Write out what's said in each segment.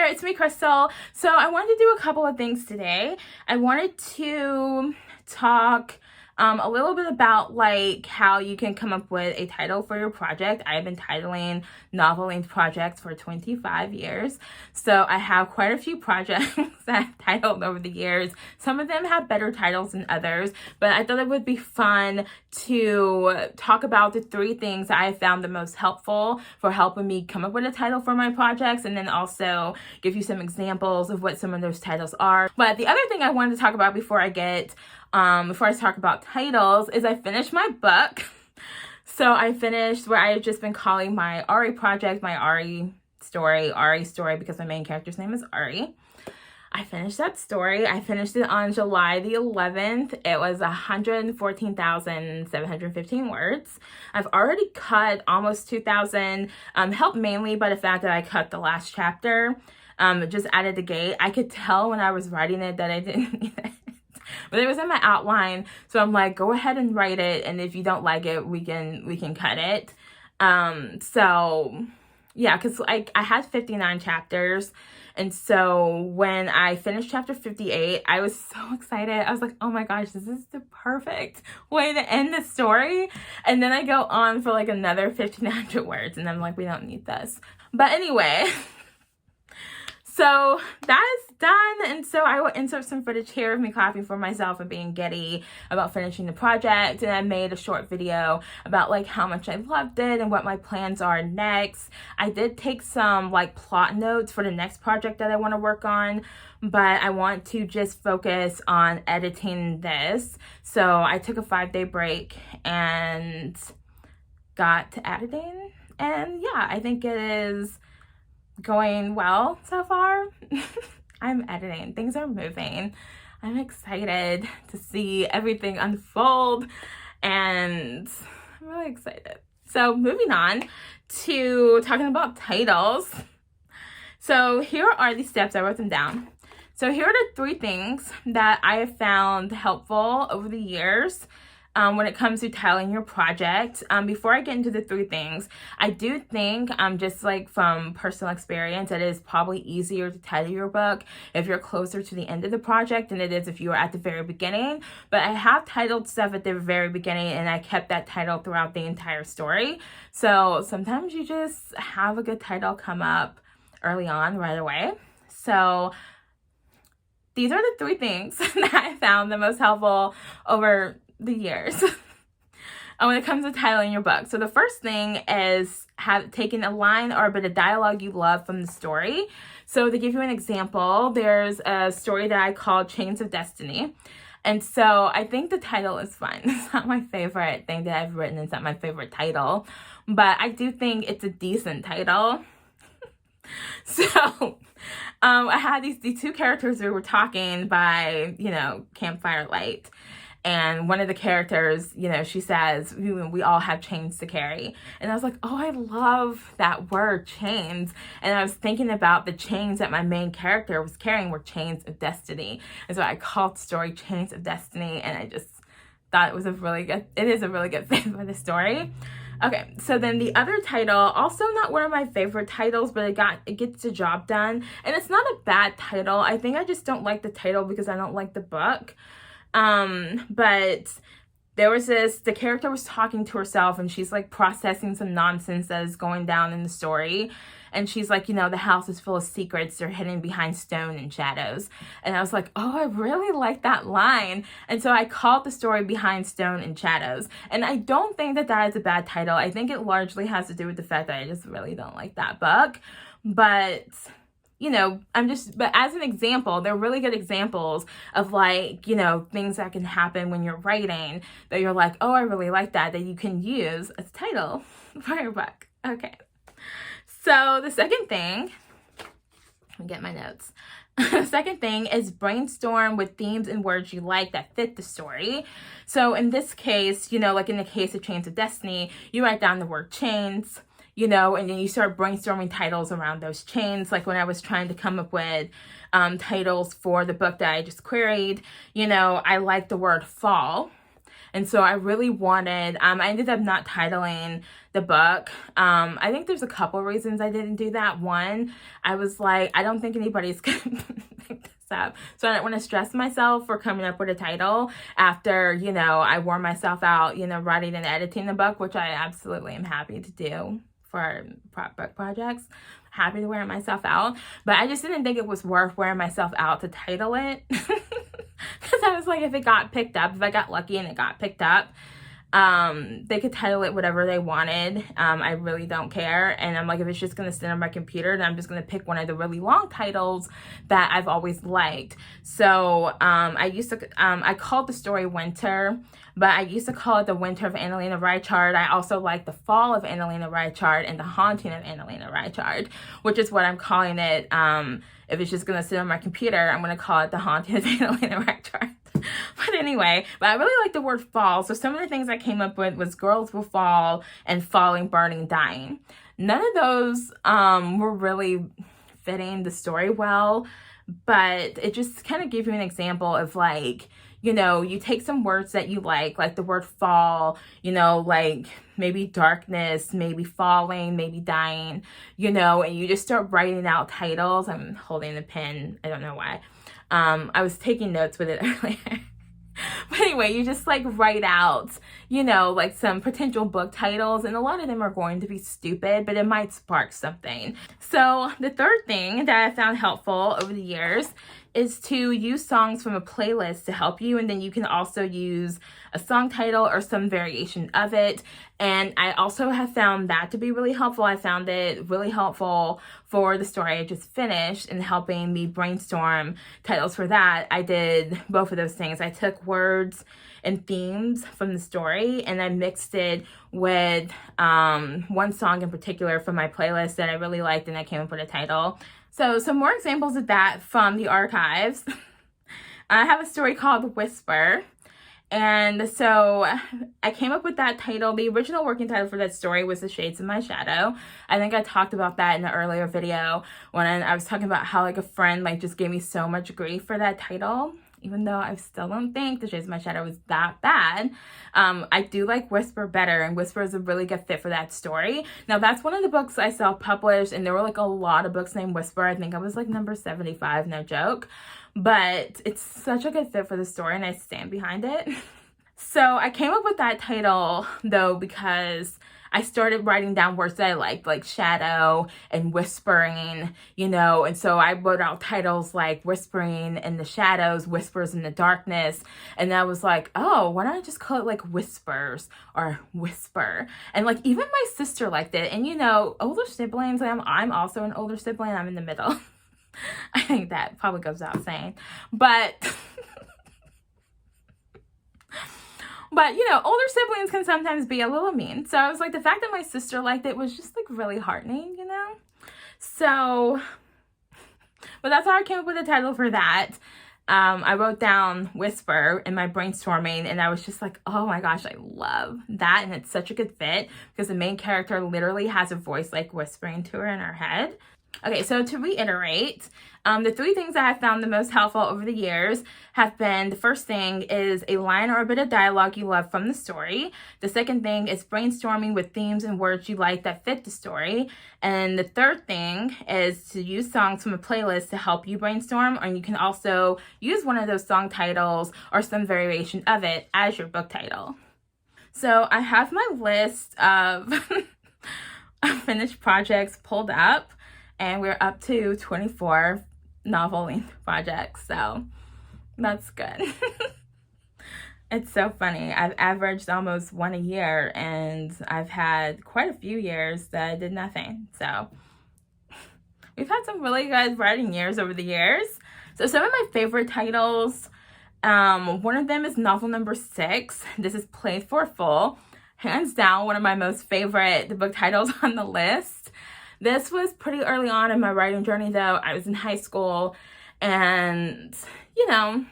it's me, Crystal. So I wanted to do a couple of things today. I wanted to talk a little bit about like how you can come up with a title for your project. I've been titling novel-length projects for 25 years. So I have quite a few projects that I've titled over the years. Some of them have better titles than others, but I thought it would be fun to talk about the 3 things that I found the most helpful for helping me come up with a title for my projects, and then also give you some examples of what some of those titles are. But the other thing I wanted to talk about before I talk about titles is I finished my book. So I finished what I have just been calling my Ari project, my Ari story, because my main character's name is Ari. I finished that story. I finished it on July the 11th. It was 114,715 words. I've already cut almost 2,000, helped mainly by the fact that I cut the last chapter, just out of the gate. I could tell when I was writing it that I didn't need it. But it was in my outline, so I'm like, go ahead and write it, and if you don't like it, we can cut it. So yeah, because I had 59 chapters, and so when I finished chapter 58, I was so excited. I was like, oh my gosh, this is the perfect way to end the story. And then I go on for like another 1,500 words, and I'm like, we don't need this. But anyway, so that is done, and so I will insert some footage here of me clapping for myself and being giddy about finishing the project. And I made a short video about like how much I loved it and what my plans are next. I did take some like plot notes for the next project that I want to work on, but I want to just focus on editing this. So I took a 5-day break and got to editing, and yeah, I think it is going well so far. I'm editing. Things are moving. I'm excited to see everything unfold, and I'm really excited. So moving on to talking about titles. So here are the steps. I wrote them down. So here are the 3 things that I have found helpful over the years when it comes to titling your project. Before I get into the 3 things, I do think just like from personal experience, it is probably easier to title your book if you're closer to the end of the project than it is if you are at the very beginning. But I have titled stuff at the very beginning, and I kept that title throughout the entire story. So sometimes you just have a good title come up early on right away. So these are the 3 things that I found the most helpful over the years when it comes to titling your book. So the first thing is taking a line or a bit of dialogue you love from the story. So to give you an example, there's a story that I call Chains of Destiny. And so I think the title is fun. It's not my favorite thing that I've written. It's not my favorite title, but I do think it's a decent title. So I had these 2 characters who were talking by, campfire light. And one of the characters, she says, we all have chains to carry. And I was like, oh, I love that word, chains. And I was thinking about the chains that my main character was carrying were chains of destiny. And so I called the story Chains of Destiny. And I just thought it is a really good fit for the story. Okay, so then the other title, also not one of my favorite titles, but it gets the job done. And it's not a bad title. I think I just don't like the title because I don't like the book. But there was the character was talking to herself, and she's like processing some nonsense that is going down in the story. And she's like, the house is full of secrets. They're hidden behind stone and shadows. And I was like, oh, I really like that line. And so I called the story Behind Stone and Shadows. And I don't think that is a bad title. I think it largely has to do with the fact that I just really don't like that book. But but as an example, they're really good examples of like, things that can happen when you're writing that you're like, oh, I really like that you can use as a title for your book. Okay. So the second thing, let me get my notes. The second thing is brainstorm with themes and words you like that fit the story. So in this case, like in the case of Chains of Destiny, you write down the word chains, and then you start brainstorming titles around those chains. Like when I was trying to come up with titles for the book that I just queried, I like the word fall. And so I really wanted, I ended up not titling the book. I think there's a couple reasons I didn't do that. One, I was like, I don't think anybody's going to pick this up. So I didn't want to stress myself for coming up with a title after, you know, I wore myself out, you know, writing and editing the book, which I absolutely am happy to do for book projects. Happy to wear myself out. But I just didn't think it was worth wearing myself out to title it. Because I was like, if it got picked up, if I got lucky and it got picked up, they could title it whatever they wanted. I really don't care. And I'm like, if it's just going to sit on my computer, then I'm just going to pick one of the really long titles that I've always liked. So I called the story Winter, but I used to call it The Winter of Annalena Reichard. I also like The Fall of Annalena Reichard and The Haunting of Annalena Reichard, which is what I'm calling it. If it's just going to sit on my computer, I'm going to call it The Haunting of Annalena Reichard. But anyway, I really like the word fall. So some of the things I came up with was Girls Will Fall and Falling, Burning, Dying. None of those were really fitting the story well, but it just kind of gives you an example of like, you know, you take some words that you like the word fall, you know, like maybe darkness, maybe falling, maybe dying, you know, and you just start writing out titles. I'm holding the pen. I don't know why. I was taking notes with it earlier. But anyway, you just like write out, you know, like some potential book titles, and a lot of them are going to be stupid, but it might spark something. So the third thing that I found helpful over the years is to use songs from a playlist to help you, and then you can also use a song title or some variation of it. And I also have found that to be really helpful. I found it really helpful for the story I just finished in helping me brainstorm titles for that. I did both of those things. I took words and themes from the story and I mixed it with one song in particular from my playlist that I really liked, and I came up with a title. So some more examples of that from the archives. I have a story called Whisper. And so I came up with that title. The original working title for that story was The Shades of My Shadow. I think I talked about that in the earlier video when I was talking about how like a friend like just gave me so much grief for that title, even though I still don't think The Shades of My Shadow was that bad. I do like Whisper better, and Whisper is a really good fit for that story. Now, that's one of the books I self-published, and there were like a lot of books named Whisper. I think I was like number 75, no joke. But it's such a good fit for the story, and I stand behind it. So I came up with that title, though, because I started writing down words that I liked, like shadow and whispering, you know, and so I wrote out titles like Whispering in the Shadows, Whispers in the Darkness, and I was like, oh, why don't I just call it like Whispers or Whisper? And like even my sister liked it, and you know, older siblings, I'm also an older sibling, I'm in the middle. I think that probably goes without saying, but you know, older siblings can sometimes be a little mean. So I was like, the fact that my sister liked it was just like really heartening, you know? So, but that's how I came up with the title for that. I wrote down Whisper in my brainstorming, and I was just like, oh my gosh, I love that. And it's such a good fit because the main character literally has a voice like whispering to her in her head. Okay, so to reiterate, the three things that I've found the most helpful over the years have been, the first thing is a line or a bit of dialogue you love from the story. The second thing is brainstorming with themes and words you like that fit the story. And the third thing is to use songs from a playlist to help you brainstorm, or you can also use one of those song titles or some variation of it as your book title. So I have my list of finished projects pulled up, and we're up to 24 novel-length projects, so that's good. It's so funny. I've averaged almost one a year, and I've had quite a few years that I did nothing. So we've had some really good writing years over the years. So some of my favorite titles, one of them is novel number 6. This is Played for Full. Hands down, one of my most favorite book titles on the list. This was pretty early on in my writing journey, though. I was in high school, and, you know,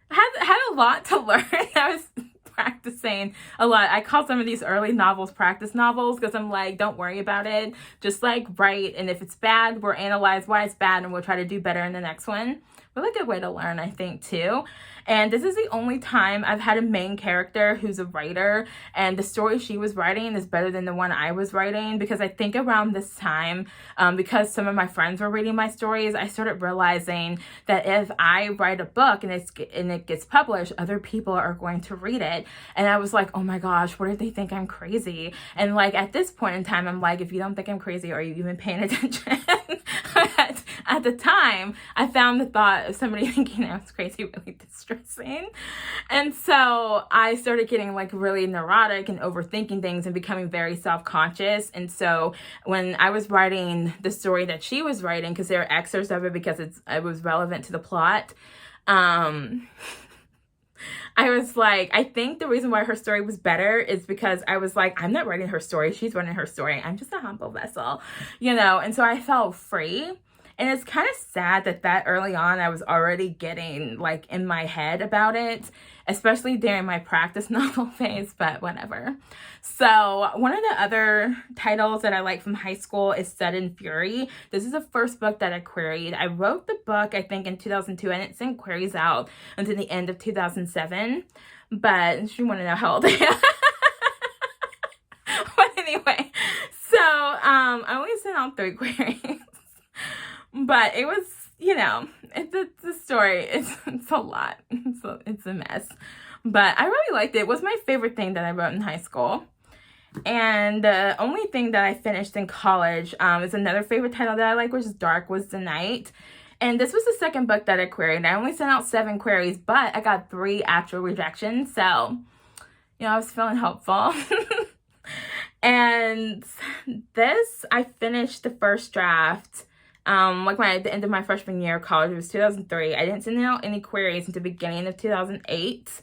I had a lot to learn. I was practicing a lot. I call some of these early novels practice novels because I'm like, don't worry about it. Just, like, write, and if it's bad, we'll analyze why it's bad, and we'll try to do better in the next one. really good way to learn, I think, too. And this is the only time I've had a main character who's a writer, and the story she was writing is better than the one I was writing, because I think around this time, because some of my friends were reading my stories, I started realizing that if I write a book and it gets published, other people are going to read it. And I was like, oh my gosh, what if they think I'm crazy? And like at this point in time, I'm like, if you don't think I'm crazy, are you even paying attention? At the time, I found the thought of somebody thinking I was crazy really distressing. And so I started getting like really neurotic and overthinking things and becoming very self-conscious. And so when I was writing the story that she was writing, because there are excerpts of it because it was relevant to the plot, I was like, I think the reason why her story was better is because I was like, I'm not writing her story, she's writing her story. I'm just a humble vessel, And so I felt free. And it's kind of sad that early on I was already getting like in my head about it, especially during my practice novel phase, but whatever. So one of the other titles that I like from high school is Sudden Fury. This is the first book that I queried. I wrote the book, I think, in 2002, and it sent queries out until the end of 2007. But if you want to know how old I am. But anyway, so I only sent out 3 queries. But it was, it's a story. It's a lot. It's a mess. But I really liked it. It was my favorite thing that I wrote in high school. And the only thing that I finished in college is another favorite title that I like, which is Dark Was the Night. And this was the second book that I queried. I only sent out 7 queries, but I got 3 actual rejections. So, I was feeling hopeful. And this, I finished the first draft at the end of my freshman year of college. It was 2003. I didn't send out any queries until the beginning of 2008.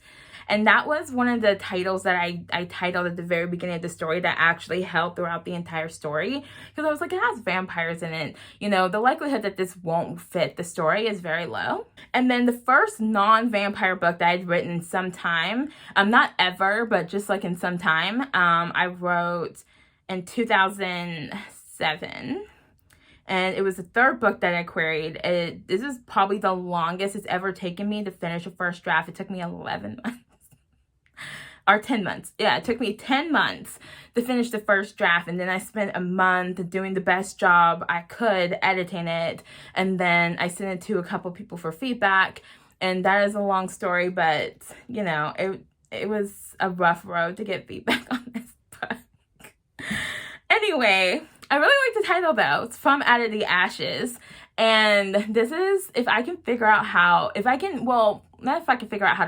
And that was one of the titles that I titled at the very beginning of the story that actually held throughout the entire story. Because I was like, it has vampires in it. The likelihood that this won't fit the story is very low. And then the first non-vampire book that I'd written in some time, not ever, but just like in some time, I wrote in 2007. And it was the third book that I queried. This is probably the longest it's ever taken me to finish a first draft. It took me 11 months. Or 10 months. Yeah, it took me 10 months to finish the first draft. And then I spent a month doing the best job I could editing it. And then I sent it to a couple people for feedback. And that is a long story, but, it was a rough road to get feedback on this book. Anyway, I really like the title though. It's From Out of the Ashes. And this is, not if I can figure out how to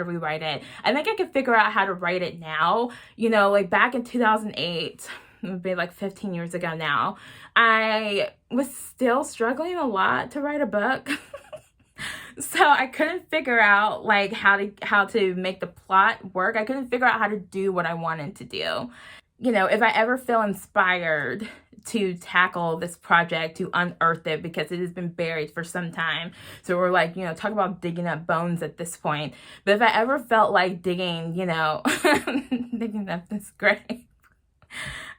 rewrite it. I think I can figure out how to write it now. Like back in 2008, it would be like 15 years ago now, I was still struggling a lot to write a book. So I couldn't figure out like how to make the plot work. I couldn't figure out how to do what I wanted to do. If I ever feel inspired to tackle this project, to unearth it, because it has been buried for some time. So we're like, talk about digging up bones at this point. But if I ever felt like digging, digging up this grave,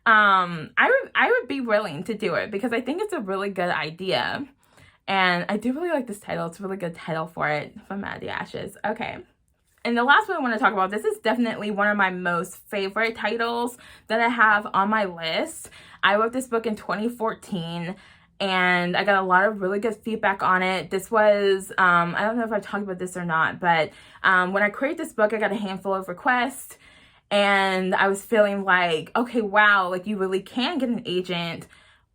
I would be willing to do it, because I think it's a really good idea. And I do really like this title. It's a really good title for it, From Out of the Ashes. Okay. And the last one I want to talk about, this is definitely one of my most favorite titles that I have on my list. I wrote this book in 2014, and I got a lot of really good feedback on it. This was, I don't know if I talked about this or not, but when I created this book, I got a handful of requests, and I was feeling like, okay, wow, like you really can get an agent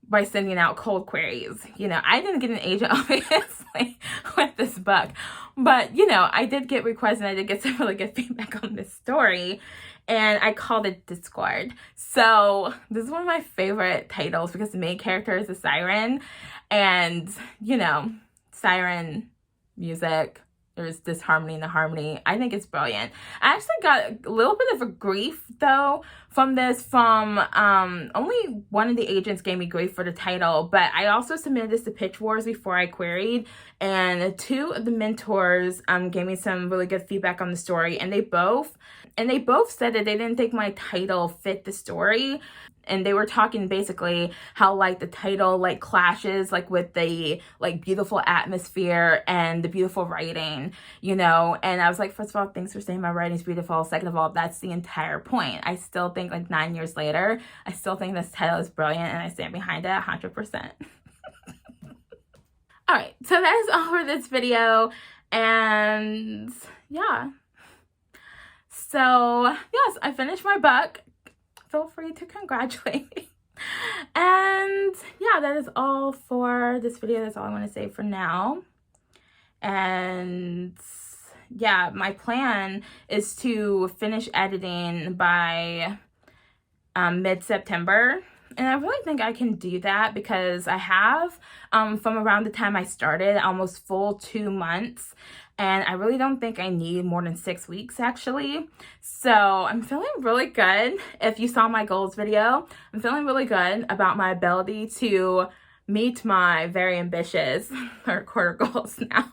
by sending out cold queries. I didn't get an agent, obviously, with this book. But, I did get requests, and I did get some really good feedback on this story. And I called it Discord. So this is one of my favorite titles, because the main character is a siren. And, siren music. There's disharmony in the harmony. I think it's brilliant. I actually got a little bit of a grief, though, from this. Only one of the agents gave me grief for the title, but I also submitted this to Pitch Wars before I queried, and 2 of the mentors gave me some really good feedback on the story, and they both said that they didn't think my title fit the story. and they were talking basically how like the title like clashes like with the like beautiful atmosphere and the beautiful writing, you know. And I was like, first of all, thanks for saying my writing's beautiful. Second of all, that's the entire point. I still think like 9 years later, I still think this title is brilliant and I stand behind it 100%. All right, so that is all for this video, and yeah. So yes, I finished my book. Feel free to congratulate me. And yeah, that is all for this video. That's all I want to say for now. And yeah, my plan is to finish editing by mid-September. And I really think I can do that because I have, from around the time I started, almost full 2 months. And I really don't think I need more than 6 weeks, actually. So I'm feeling really good. If you saw my goals video, I'm feeling really good about my ability to meet my very ambitious third quarter goals now.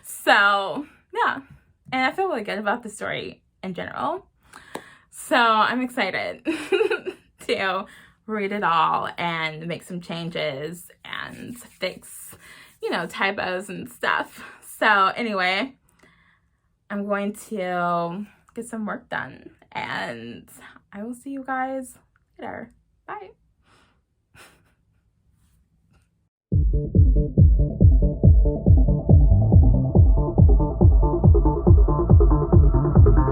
So yeah, and I feel really good about the story in general. So I'm excited to read it all and make some changes and fix, you know, typos and stuff. So anyway, I'm going to get some work done and I will see you guys later. Bye.